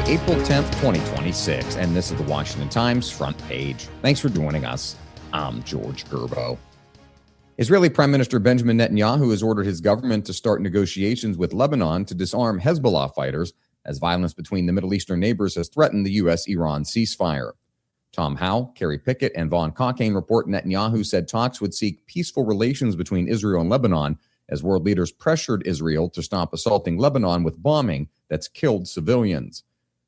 April 10th, 2026, and this is the Washington Times front page. Thanks for joining us. I'm George Gerbo. Israeli Prime Minister Benjamin Netanyahu has ordered his government to start negotiations with Lebanon to disarm Hezbollah fighters as violence between the Middle Eastern neighbors has threatened the U.S.-Iran ceasefire. Tom Howe, Kerry Pickett, and Vaughn Cockayne report Netanyahu said talks would seek peaceful relations between Israel and Lebanon as world leaders pressured Israel to stop assaulting Lebanon with bombing that's killed civilians.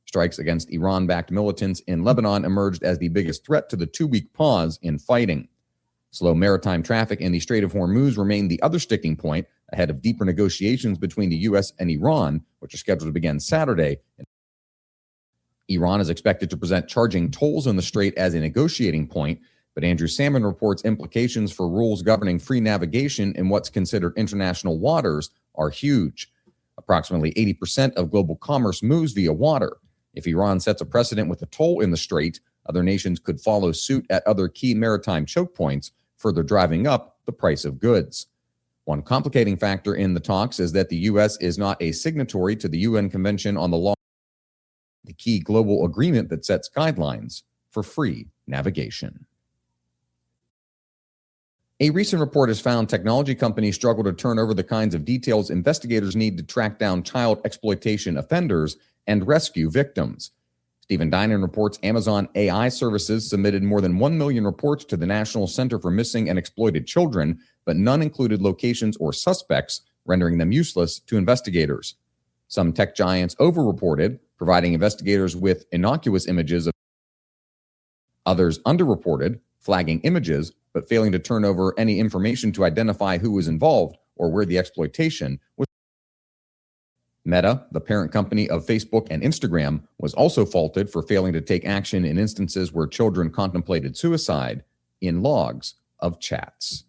Strikes against Iran-backed militants in Lebanon emerged as the biggest threat to the two-week pause in fighting. Slow maritime traffic in the Strait of Hormuz remained the other sticking point ahead of deeper negotiations between the U.S. and Iran, which are scheduled to begin Saturday. Iran is expected to present charging tolls in the strait as a negotiating point, but Andrew Salmon reports implications for rules governing free navigation in what's considered international waters are huge. Approximately 80% of global commerce moves via water. If Iran sets a precedent with a toll in the strait, other nations could follow suit at other key maritime choke points, further driving up the price of goods. One complicating factor in the talks is that the U.S. is not a signatory to the UN Convention on the Law, the key global agreement that sets guidelines for free navigation. A recent report has found technology companies struggle to turn over the kinds of details investigators need to track down child exploitation offenders and rescue victims. Stephen Dinan reports Amazon AI services submitted more than 1 million reports to the National Center for Missing and Exploited Children, but none included locations or suspects, rendering them useless to investigators. Some tech giants overreported, providing investigators with innocuous images of others underreported, flagging images, but failing to turn over any information to identify who was involved or where the exploitation was. Meta, the parent company of Facebook and Instagram, was also faulted for failing to take action in instances where children contemplated suicide in logs of chats.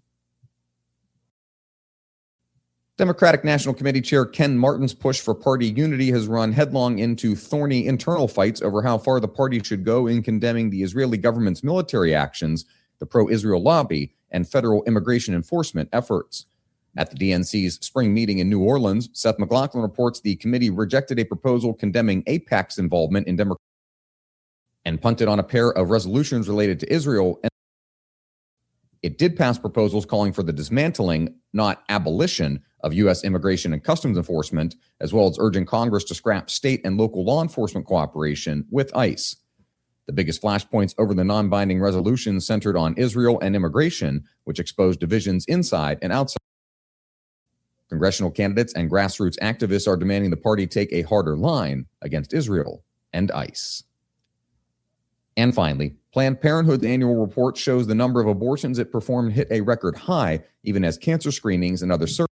Democratic National Committee Chair Ken Martin's push for party unity has run headlong into thorny internal fights over how far the party should go in condemning the Israeli government's military actions, the pro-Israel lobby, and federal immigration enforcement efforts. At the DNC's spring meeting in New Orleans, Seth MacLachlan reports the committee rejected a proposal condemning AIPAC's involvement in Democratic and punted on a pair of resolutions related to Israel. It did pass proposals calling for the dismantling, not abolition, of U.S. immigration and customs enforcement, as well as urging Congress to scrap state and local law enforcement cooperation with ICE. The biggest flashpoints over the non-binding resolutions centered on Israel and immigration, which exposed divisions inside and outside. Congressional candidates and grassroots activists are demanding the party take a harder line against Israel and ICE. And finally, Planned Parenthood's annual report shows the number of abortions it performed hit a record high, even as cancer screenings and other services.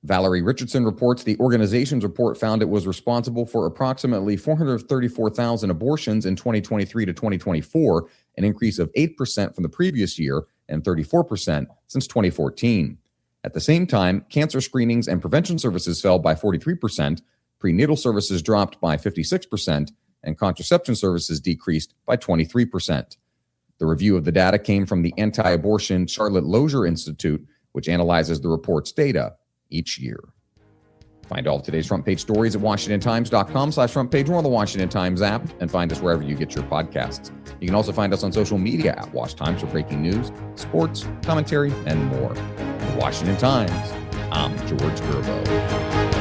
Valerie Richardson reports the organization's report found it was responsible for approximately 434,000 abortions in 2023 to 2024, an increase of 8% from the previous year and 34% since 2014. At the same time, cancer screenings and prevention services fell by 43%, prenatal services dropped by 56%, and contraception services decreased by 23%. The review of the data came from the anti-abortion Charlotte Lozier Institute, which analyzes the report's data each year. Find all of today's front page stories at WashingtonTimes.com/front page or on the Washington Times app, and find us wherever you get your podcasts. You can also find us on social media at Wash Times for breaking news, sports, commentary, and more. The Washington Times, I'm George Gerbo.